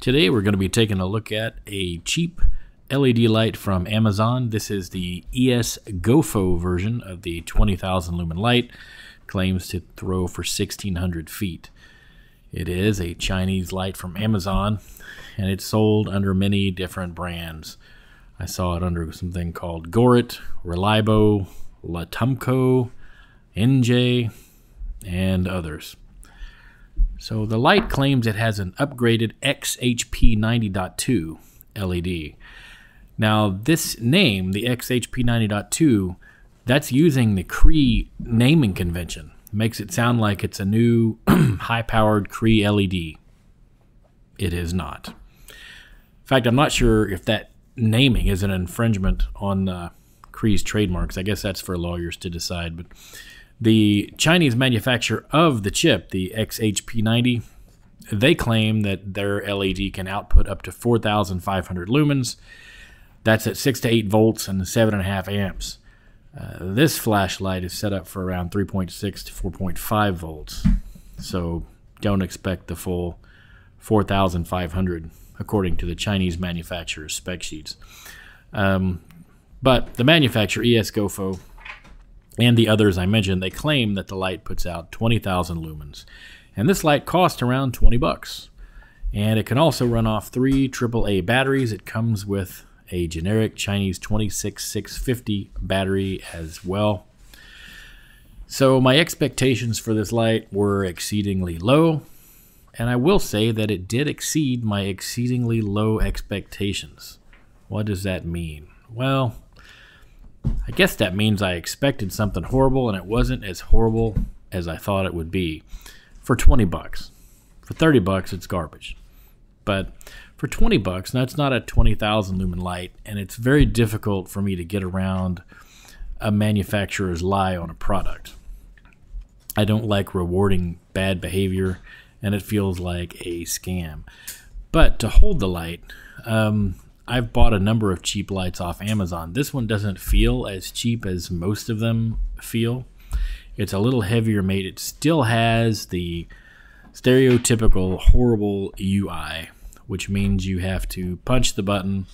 Today we're going to be taking a look at a cheap LED light from Amazon. This is the Esgofo version of the 20,000 lumen light. Claims to throw for 1,600 feet. It is a Chinese light from Amazon, and it's sold under many different brands. I saw it under something called Gorit, Relibo, Latumco, NJ, and others. So the light claims it has an upgraded XHP 90.2 LED. Now this name, the XHP 90.2, that's using the Cree naming convention. Makes it sound like it's a new high-powered Cree LED. It is not. In fact, I'm not sure if that naming is an infringement on Cree's trademarks. I guess that's for lawyers to decide, but the Chinese manufacturer of the chip, the XHP90, they claim that their LED can output up to 4,500 lumens. That's at 6 to 8 volts and 7.5 amps. This flashlight is set up for around 3.6 to 4.5 volts. So don't expect the full 4,500 according to the Chinese manufacturer's spec sheets. But the manufacturer, Esgofo, and the others I mentioned, they claim that the light puts out 20,000 lumens. And this light costs around 20 bucks. And it can also run off 3 AAA batteries. It comes with a generic Chinese 26650 battery as well. So my expectations for this light were exceedingly low. And I will say that it did exceed my exceedingly low expectations. What does that mean? Well, I guess that means I expected something horrible, and it wasn't as horrible as I thought it would be. For 20 bucks. For 30 bucks, it's garbage. But for 20 bucks, that's not a 20,000 lumen light, and it's very difficult for me to get around a manufacturer's lie on a product. I don't like rewarding bad behavior, and it feels like a scam. But to hold the light, I've bought a number of cheap lights off Amazon. This one doesn't feel as cheap as most of them feel. It's a little heavier made. It still has the stereotypical horrible UI, which means you have to punch the button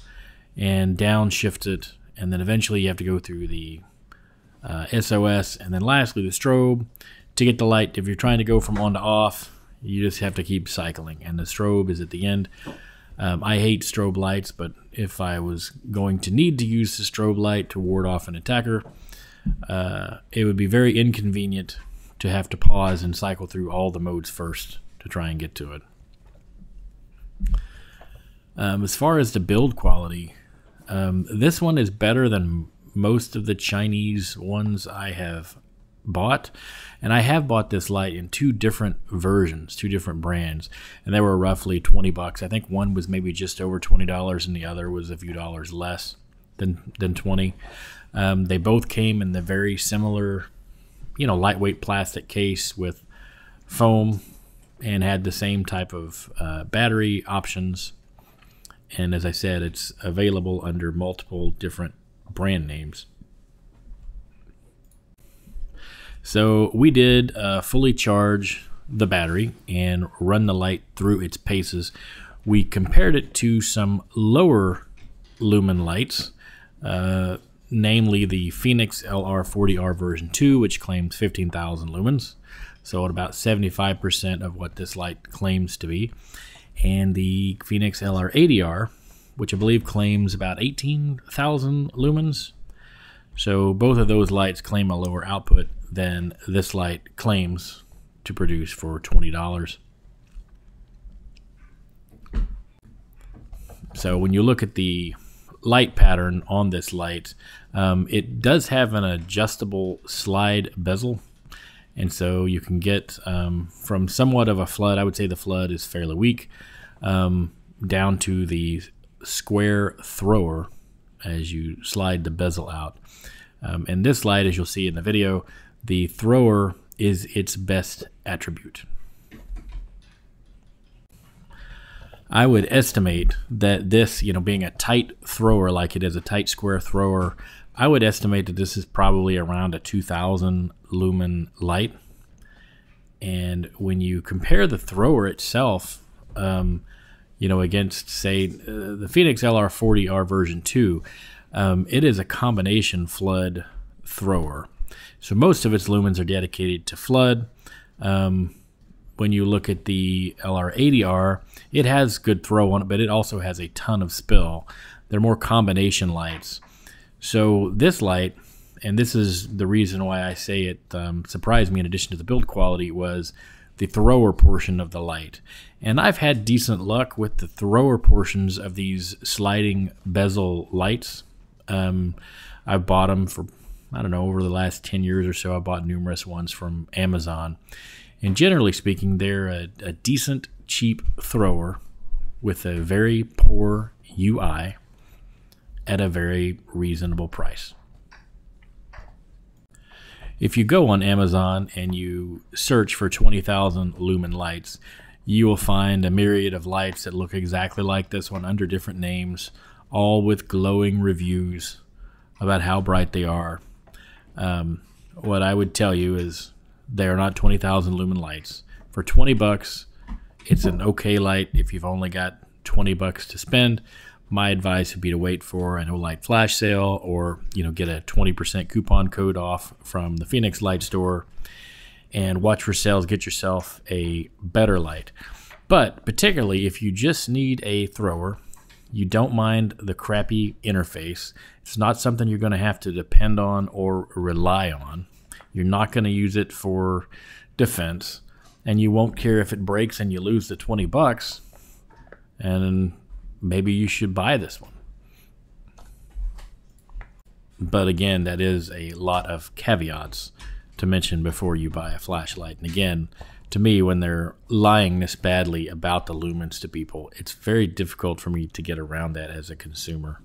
and downshift it, and then eventually you have to go through the SOS, and then lastly the strobe to get the light. If you're trying to go from on to off, you just have to keep cycling, and the strobe is at the end. I hate strobe lights, but if I was going to need to use the strobe light to ward off an attacker, it would be very inconvenient to have to pause and cycle through all the modes first to try and get to it. As far as the build quality, this one is better than most of the Chinese ones I have bought, and I have bought this light in 2 different versions, 2 different brands, and they were roughly 20 bucks. I think one was maybe just over $20 and the other was a few dollars less than 20. They both came in the very similar, lightweight plastic case with foam, and had the same type of battery options. And as I said, it's available under multiple different brand names. So we did fully charge the battery and run the light through its paces. We compared it to some lower lumen lights, namely the Fenix LR40R V.20, which claims 15,000 lumens, so at about 75% of what this light claims to be, and the Fenix LR40R, which I believe claims about 18,000 lumens. So both of those lights claim a lower output than this light claims to produce for $20. So when you look at the light pattern on this light, it does have an adjustable slide bezel, and so you can get from somewhat of a flood, I would say the flood is fairly weak, down to the square thrower as you slide the bezel out. And this light, as you'll see in the video, the thrower is its best attribute. I would estimate that this, being a tight thrower like it is, a tight square thrower, I would estimate that this is probably around a 2,000 lumen light. And when you compare the thrower itself, against, say, the Fenix LR40R version 2, it is a combination flood thrower. So most of its lumens are dedicated to flood. When you look at the LR80R, it has good throw on it, but it also has a ton of spill. They're more combination lights. So this light, and this is the reason why I say it surprised me in addition to the build quality, was the thrower portion of the light. And I've had decent luck with the thrower portions of these sliding bezel lights. I've bought them for, I don't know, over the last 10 years or so. I bought numerous ones from Amazon. And generally speaking, they're a decent, cheap thrower with a very poor UI at a very reasonable price. If you go on Amazon and you search for 20,000 lumen lights, you will find a myriad of lights that look exactly like this one under different names, all with glowing reviews about how bright they are. What I would tell you is they are not 20,000 lumen lights. For 20 bucks, it's an okay light if you've only got 20 bucks to spend. My advice would be to wait for an O-Light flash sale, or get a 20% coupon code off from the Fenix Light Store, and watch for sales. Get yourself a better light. But particularly if you just need a thrower, you don't mind the crappy interface, it's not something you're going to have to depend on or rely on. You're not going to use it for defense, and you won't care if it breaks and you lose the 20 bucks, and maybe you should buy this one. But again, that is a lot of caveats to mention before you buy a flashlight. And again, to me, when they're lying this badly about the lumens to people, it's very difficult for me to get around that as a consumer.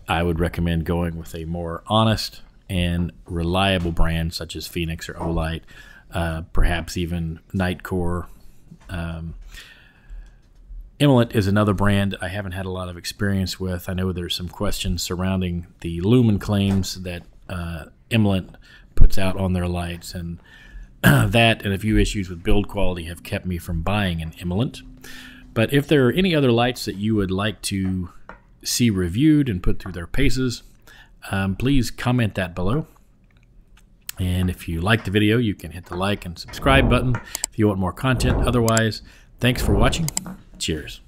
I would recommend going with a more honest and reliable brand such as Fenix or O-Light, perhaps even Nightcore. Emerald is another brand I haven't had a lot of experience with. I know there's some questions surrounding the lumen claims that Emerald puts out on their lights, and that and a few issues with build quality have kept me from buying an Emerald. But if there are any other lights that you would like to see reviewed and put through their paces, please comment that below. And if you like the video, you can hit the like and subscribe button if you want more content. Otherwise, thanks for watching. Cheers.